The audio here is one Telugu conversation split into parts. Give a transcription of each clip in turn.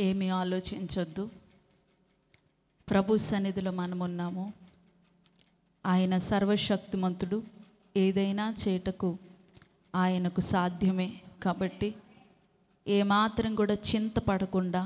ఏమీ ఆలోచించొద్దు. ప్రభు సన్నిధిలో మనమున్నాము. ఆయన సర్వశక్తిమంతుడు. ఏదైనా చేటకు ఆయనకు సాధ్యమే. కాబట్టి ఏమాత్రం కూడా చింతపడకుండా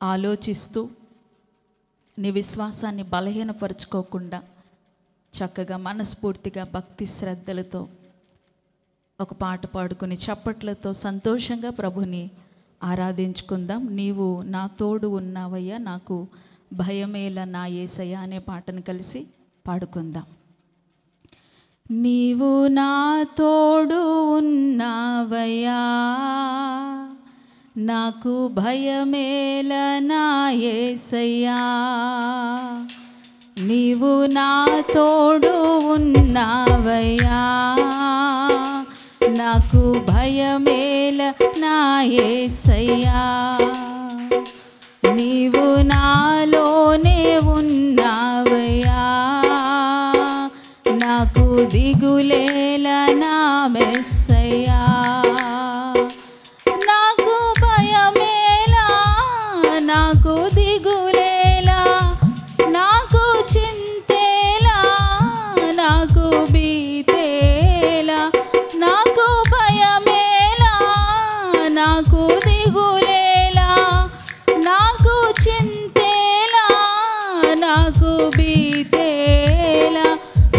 ఆలోచిస్తూ నీ విశ్వాసాన్ని బలహీనపరుచుకోకుండా చక్కగా మనస్ఫూర్తిగా భక్తి శ్రద్ధలతో ఒక పాట పాడుకుని చప్పట్లతో సంతోషంగా ప్రభుని ఆరాధించుకుందాం. నీవు నా తోడు ఉన్నావయ్యా, నాకు భయమేల నా యేసయ్యా అనే పాటను కలిసి పాడుకుందాం. నీవు నా తోడు ఉన్నావయ్యా, నాకు భయమేల నా యేసయ్యా. నీవు నా తోడు ఉన్నావయ్యా, నాకు భయమేల నా యేసయ్యా. నీవు నాలోనే ఉన్నావయ్యా, నాకు దిగులేల నా మెస్సయ్యా. నాకు భయమేలా, నాకు దిగులేలా, నాకు చింతేలా, నాకు బీతేలా. నాకు భయమేలా, నాకు దిగులేలా, నాకు చింతేలా, నాకు బీతేలా.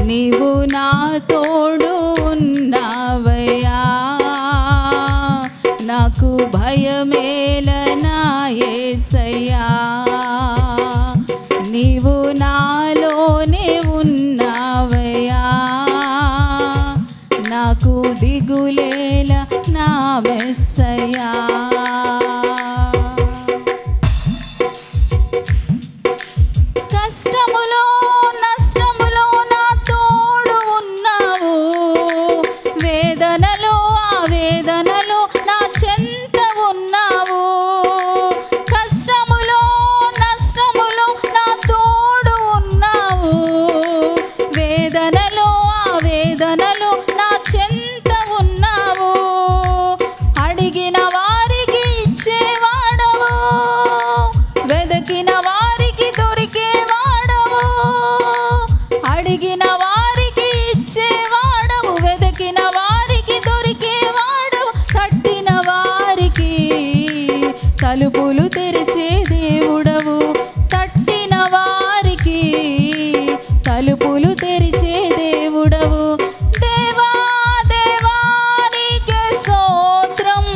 నీవు నా తోడు ఉన్నావయ్యా, నాకు భయమేల నా యేసయ్యా. నీవు నాలోనే ఉన్నావయ్యా, నాకు దిగులేల నా మెస్సయ్యా. కష్టములో నష్టములో నా తోడు ఉన్నావు, వేదనలో ఆ వేదనలో నా చెంత ఉన్నావు. కష్టములో నష్టములో నా తోడు ఉన్నావు, వేదనలో ఆ వేదనలో నా చెంత ఉన్నావు. అడిగిన వారికి ఇచ్చేవాడవు, వెదకిన వారికి దొరికేవాడవు. అడిగిన వారికి ఇచ్చేవాడవు, వెదకిన వారికి దొరికేవాడవు. తట్టిన వారికి తలుపులు తెరిచే దేవుడవు, తట్టిన వారికి తలుపులు తెరిచే దేవుడవు. దేవా దేవా నీకే స్తోత్రం.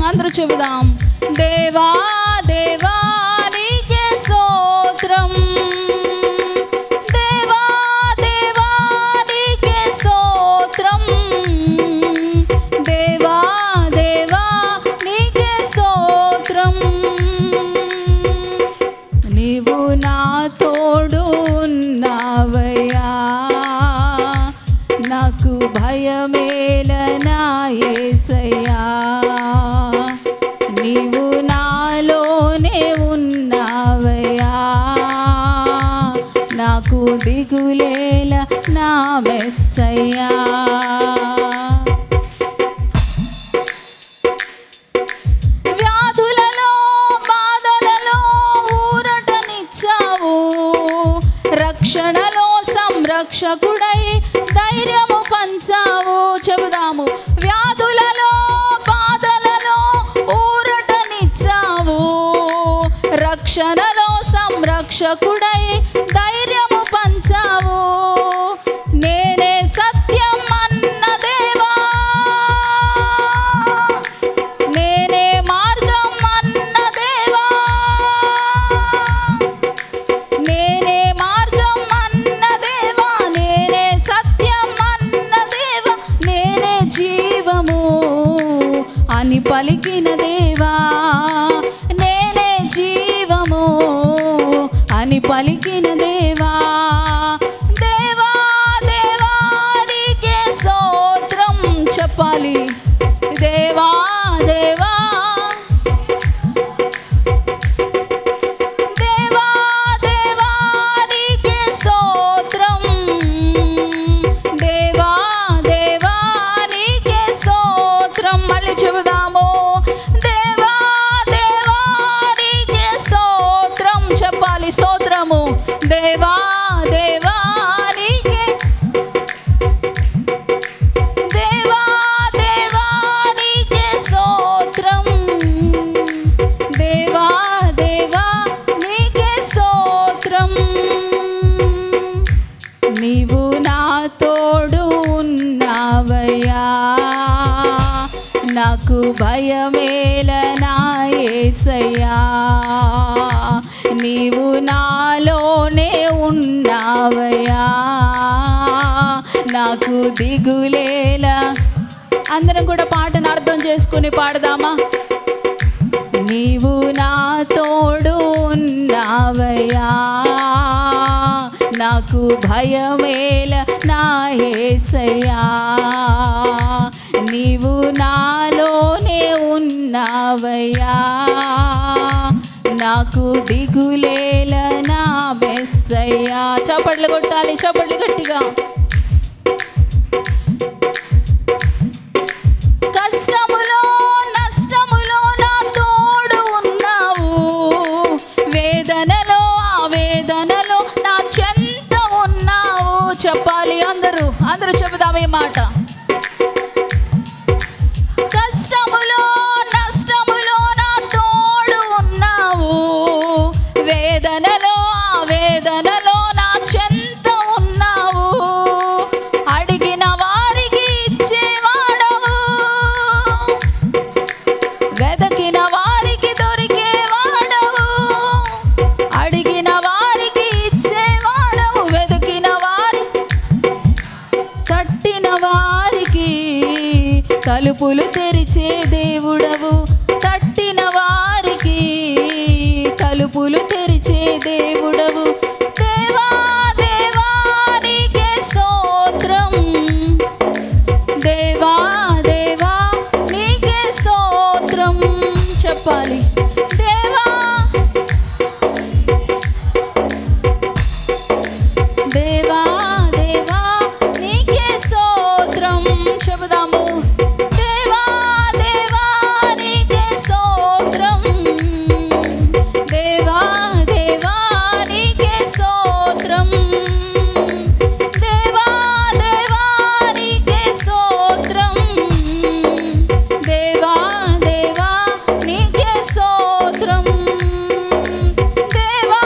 అందరూ చెబుదాం. దేవా దేవా నీకే స్తోత్రం. దేవా దేవా నీకే స్తోత్రం. దేవా దేవా నీకే స్తోత్రం. నీవు నా తోడు ఉన్నావయ్యా, నాకు భయమేల నా యేసయ్యా. నీవు నాలోనే ఉన్నావయ్యా, నాకు దిగులేల నా మెస్సయ్యా. వ్యాధులలో బాధలలో ఊరటనిచ్చావు, రక్షణలో సంరక్షకుడై ధైర్యము పంచావు. చెబుదాము. వ్యాధులలో బాధలలో ఊరటనిచ్చావు, రక్షణలో సంరక్షకుడై ధైర్యము పంచావు. నేనే సత్యం అన్న దేవా, నేనే మార్గం అన్న దేవా, నేనే మార్గం అన్న దేవా, నేనే సత్యం అన్న దేవా, నేనే జీవము అని పలికిన దేవా, నేనే జీవము అని పలికిన దేవా. దేవా దేవా నీకే, దేవా దేవా నీకే స్తోత్రం, దేవా దేవా నీకే స్తోత్రం. నీవు నా తోడు ఉన్నావయ్యా, నాకు భయమేల నా యేసయ్యా. నీవు నాలోనే ఉన్నావయ్యా, నాకు దిగులేలా. అందరం కూడా పాటను అర్థం చేసుకుని పాడదామా? నీవు నా తోడు ఉన్నావయ్యా, నాకు భయమేల నా యేసయ్యా. నీవు నాలోనే ఉన్నావయ్యా, నాకు దిగులేల నా మెస్సయ్యా. చప్పట్లు కొట్టాలి, చప్పట్లు గట్టిగా. కష్టములో నష్టములో నా తోడు ఉన్నావు, వేదనలో ఆవేదనలో నా చెంత ఉన్నావు. చెప్పాలి అందరూ, అందరూ చెబుదాం ఈ మాట. కష్టములో నష్టములో నా తోడు ఉన్నావు, వేదనలో ఆవేదనలో నా చెంత ఉన్నావు. అడిగిన వారికి ఇచ్చేవాడవు, వెదకిన వారికి దొరికేవాడవు. అడిగిన వారికి ఇచ్చేవాడవు, వెదకిన వారి తట్టిన వారికి తలుపులు తెరిచే దేవుడవు. తట్టిన వారికి తలుపులు తెరిచే దేవుడవు. దేవా దేవా నీకే స్తోత్రం, దేవా దేవా నీకే స్తోత్రం. చెప్పాలి, దేవా దేవా దేవా నీకే స్తోత్రం. చెబుదాము, దేవా దేవా నీకే స్తోత్రం, దేవా దేవా నీకే స్తోత్రం, దేవా దేవా నీకే స్తోత్రం, దేవా దేవా నీకే స్తోత్రం, దేవా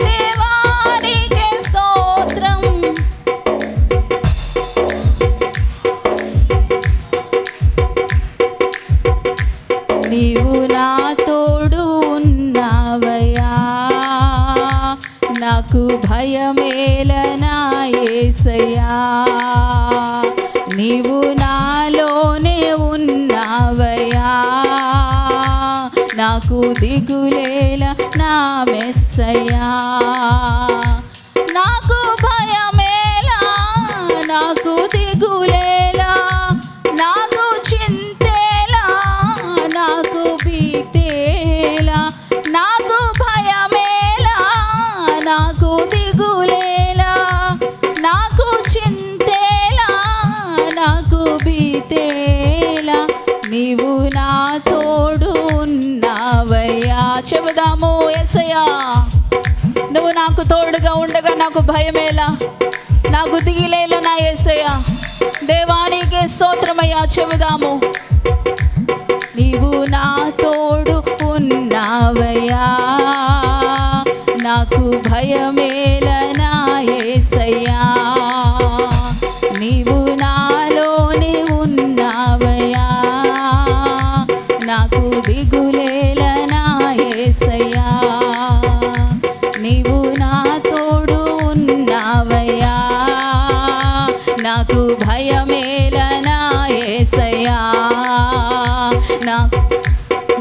దేవా నీకే స్తోత్రం. నీవు నా తోడు ఉన్నావయ్యా, నాకు భయమేల నా యేసయ్యా. నీవు నాలోనే ఉన్నావయ్యా, నాకు దిగులేల నా మెస్సయ్యా. నాకు భయమేలా, నాకు దిగులేలా, నాకు చింతేలా, నాకు భీతేలా. నాకు భయమేలా, నాకు దిగులేలా, నాకు చింతేలా, నాకు భీతేలా. నీవు నా తోడు ఉన్నావయ్యా. చెబుదాము, యేసయ్యా నువ్వు నాకు తోడుగా ఉండగా నాకు భయమేలా, నాకు దిగిలేలా నా యేసయ్యా. దేవానికే స్తోత్రమయ్యా. చెబుదాము, నీవు నా తోడు ఉన్నావయ్యా, నాకు భయమేల నా యేసయ్యా. నీవు నాలోనే ఉన్నావయ్యా, నాకు దిగులేల నా యేసయ్యా. నీవు నా తోడు ఉన్నావయ్యా, నాకు భయమేల నా యేసయ్యా.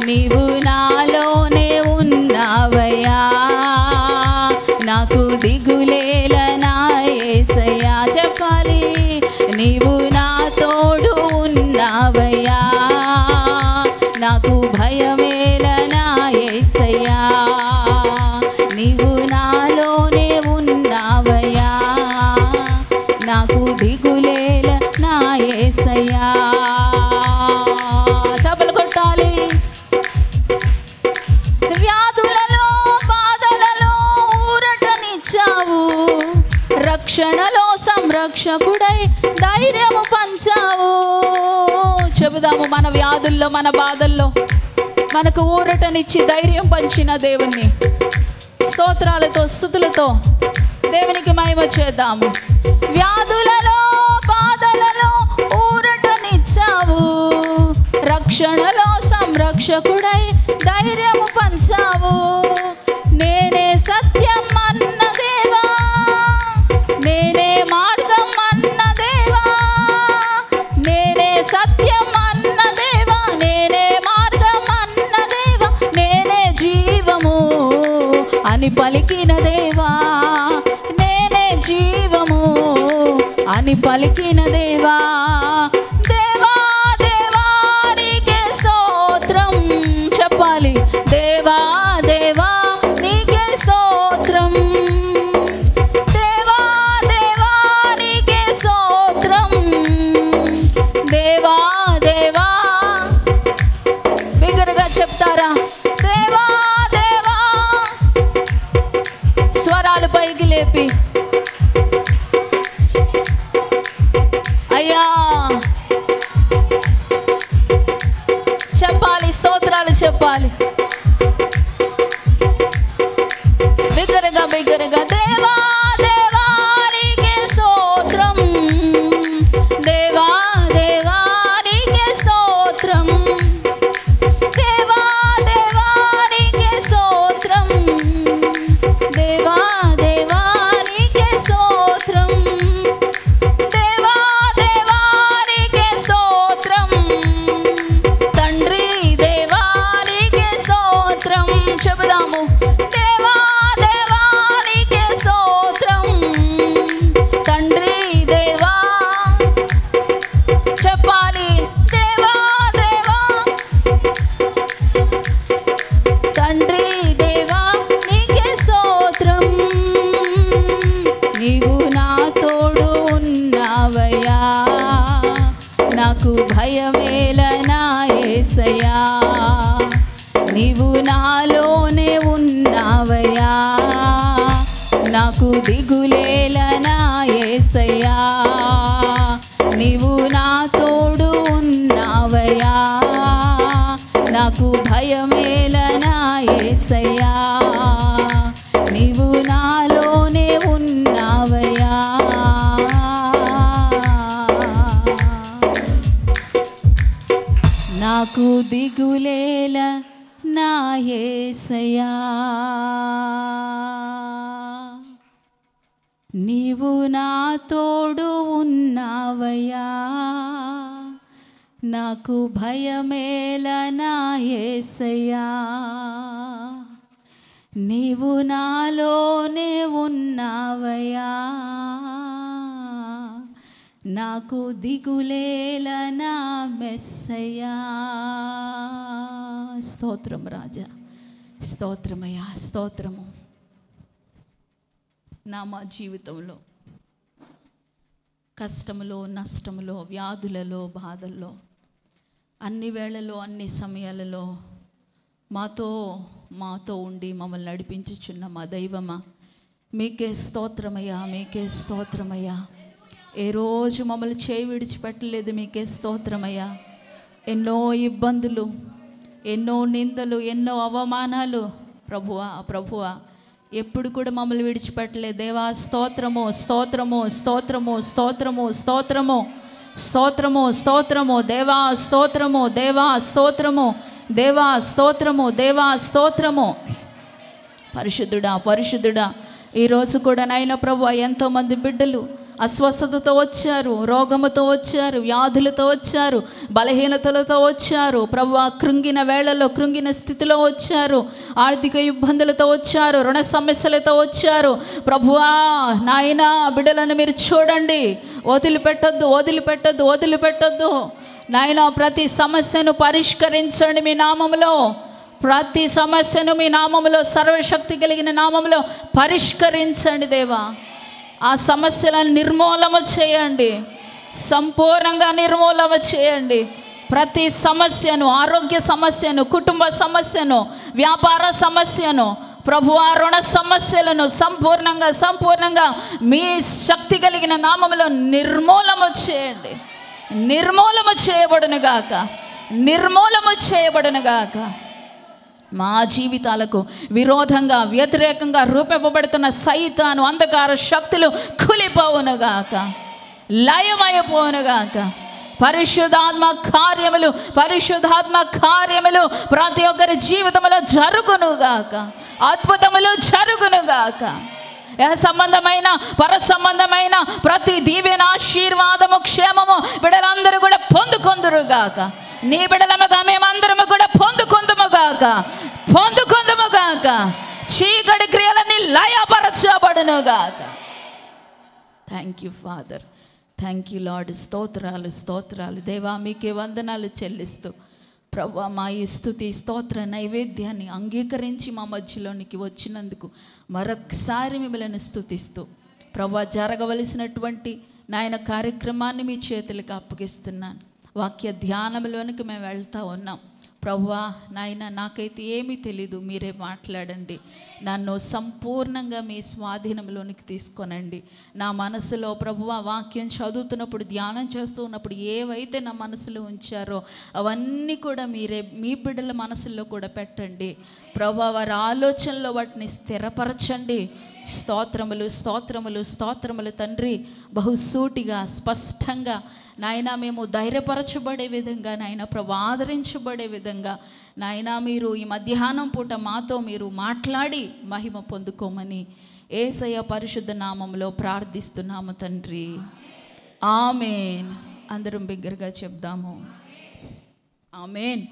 నీవు నాలోనే ఉన్నావయ్యా, నాకు దిగులేల నా యేసయ్యా. చెప్పాలి, నీవు నా తోడు ఉన్నావయ్యా, నాకు భయమేల నా యేసయ్యా. నీవు నాలోనే ఉన్నావయ్యా, నాకు దిగులేల నా యేసయ్యా. చప్పలు కొట్టాలి. వ్యాధులలో బాధలలో ఊరటనిచ్చావు, రక్షణలో సంరక్షకుడై ధైర్యము పంచావు. చెబుదాము, మన వ్యాధుల్లో మన బాధల్లో మనకు ఊరటనిచ్చి ధైర్యం పంచిన దేవుణ్ణి స్తోత్రాలతో స్తుతులతో దేవునికి మహిమ చేద్దాము. వ్యాధులలో బాధలలో ఊరటనిచ్చావు, రక్షణలో సంరక్షకుడై ధైర్యము పంచావు. నేనే సత్యం అన్న దేవా, నేనే మార్గం అన్న దేవా, నేనే సత్యం అన్న దేవా, నేనే మార్గం అన్న దేవా, నేనే జీవము అని పలికిన దేవా, నేనే జీవము అని పలికిన దేవా. దేవా దేవా నీకే స్తోత్రం చెప్పాలి. దేవా దేవా నీకే స్తోత్రం, దేవా దేవా నీకే స్తోత్రం, దేవా దేవా. బిగ్గరగా చెప్తారా? దేవా దేవా. స్వరాలు పైకి లేపి అయ్యా చెప్పాలి, స్తోత్రాలు చెప్పాలి బిగ్గరగా బిగ్గరగా. దేవా దేవా నీకే స్తోత్రం, దేవా దేవా నీకే స్తోత్రం, దేవా దేవా నీకే స్తోత్రం, దేవా దేవా నీకే స్తోత్రం, దేవా దేవా నీకే స్తోత్రం, తండ్రి దేవా నీకే స్తోత్రం. చెబుదాము, దేవా దేవా నీకే స్తోత్రం, తండ్రి దేవా. చెప్పాలి, దేవా దేవా, తండ్రి దేవా నీకే స్తోత్రం. నీవు నా తోడు ఉన్నావయ్యా, నాకు భయమేలనా యేసయ్యా, నీవు నాలోనే ఉన్నావయ్యా, నాకు దిగులేలనా యేసయ్యా, నీవు నా తోడు ఉన్నావయ్యా, నాకు భయమేలనా యేసయ్యా, నీవు నాలోనే ఉన్నావయ్యా. నాకు దిగులేల నా యేసయ్యా, నీవు నా తోడు ఉన్నావయ్యా, నాకు భయమేల నా యేసయ్యా, నీవు నాలోనే ఉన్నావయ్యా, నాకు దిగులేల నా మెస్సయ్యా. స్తోత్రం రాజా, స్తోత్రమయ్యా, స్తోత్రము. మా జీవితంలో కష్టములో నష్టములో వ్యాధులలో బాధల్లో అన్ని వేళలో అన్ని సమయాలలో మాతో ఉండి మమ్మల్ని నడిపించుచున్న మా దైవమా, మీకే స్తోత్రమయ్యా, మీకే స్తోత్రమయ్యా. ఏ రోజు మమ్మల్ని చేయి విడిచిపెట్టలేదు, మీకే స్తోత్రమయ్యా. ఎన్నో ఇబ్బందులు, ఎన్నో నిందలు, ఎన్నో అవమానాలు ప్రభువా ఎప్పుడు కూడా మమ్మల్ని విడిచిపెట్టలేదు దేవా. స్తోత్రము స్తోత్రము స్తోత్రము స్తోత్రము స్తోత్రము స్తోత్రము స్తోత్రము దేవా, స్తోత్రము దేవా, స్తోత్రము దేవా, స్తోత్రము దేవా, స్తోత్రము. పరిశుద్ధుడా పరిశుద్ధుడా, ఈరోజు కూడా నాయన ప్రభువా ఎంతోమంది బిడ్డలు అస్వస్థతతో వచ్చారు, రోగముతో వచ్చారు, వ్యాధులతో వచ్చారు, బలహీనతలతో వచ్చారు ప్రభువా. కృంగిన వేళల్లో కృంగిన స్థితిలో వచ్చారు, ఆర్థిక ఇబ్బందులతో వచ్చారు, రుణ సమస్యలతో వచ్చారు ప్రభువా. నాయన బిడ్డలను మీరు చూడండి, వదిలిపెట్టొద్దు వదిలిపెట్టొద్దు వదిలిపెట్టొద్దు నాయన. ప్రతి సమస్యను పరిష్కరించండి మీ నామములో, ప్రతి సమస్యను మీ నామములో, సర్వశక్తి కలిగిన నామములో పరిష్కరించండి దేవా. ఆ సమస్యలను నిర్మూలన చేయండి, సంపూర్ణంగా నిర్మూలన చేయండి. ప్రతి సమస్యను, ఆరోగ్య సమస్యను, కుటుంబ సమస్యను, వ్యాపార సమస్యను, ప్రభువా రుణ సమస్యలను సంపూర్ణంగా మీ శక్తి కలిగిన నామములో నిర్మూలము చేయండి. నిర్మూలము చేయబడునుగాక. మా జీవితాలకు విరోధంగా వ్యతిరేకంగా రూపింపబడుతున్న సైతాను అంధకార శక్తులు కూలిపోవునుగాక, లయమైపోవునుగాక. పరిశుద్ధాత్మ కార్యములు ప్రతి ఒక్కరి జీవితంలో జరుగునుగాక, అద్భుతములు జరుగునుగాక. సంబంధమైన పర సంబంధమైన ప్రతి దీవెన ఆశీర్వాదము క్షేమము బిడ్డలందరూ కూడా పొందుకొందురుగాక. నీ బిడ్డలముగా మేమందరము కూడా పొందుకొందుముగాక. చీకటి క్రియలన్నీ లయపరచబడునుగాక. Thank you father, thank you Lord. స్తోత్రాలు దేవా, మీకే వందనాలు చెల్లిస్తూ ప్రభువా మా ఈ స్తుతి స్తోత్ర నైవేద్యాన్ని అంగీకరించి మా మధ్యలోనికి వచ్చినందుకు మరొకసారి మిమ్మల్ని స్తుతిస్తూ ప్రభువా జరగవలసినటువంటి నాయన కార్యక్రమాన్ని మీ చేతులకు అప్పగిస్తున్నాను. వాక్య ధ్యానంలోనికి మేము వెళ్తూ ఉన్నాం. ప్రభువా నాయన నాకైతే ఏమీ తెలీదు, మీరే మాట్లాడండి. నన్ను సంపూర్ణంగా మీ స్వాధీనంలోనికి తీసుకొనండి. నా మనసులో ప్రభువా వాక్యం చదువుతున్నప్పుడు ధ్యానం చేస్తూ ఉన్నప్పుడు ఏవైతే నా మనసులో ఉంచారో అవన్నీ కూడా మీరే మీ బిడ్డల మనసుల్లో కూడా పెట్టండి. ప్రభువా వారి ఆలోచనలో వాటిని స్థిరపరచండి. స్తోత్రములు తండ్రి. బహుసూటిగా స్పష్టంగా నాయన మేము ధైర్యపరచబడే విధంగా నాయన ప్రభు ఆదరించబడే విధంగా నాయన మీరు ఈ మధ్యాహ్నం పూట మాతో మీరు మాట్లాడి మహిమ పొందుకోమని యేసయ్య పరిశుద్ధ నామములో ప్రార్థిస్తున్నాము తండ్రి. ఆమేన్. అందరం బిగ్గరగా చెప్దాము, ఆమేన్.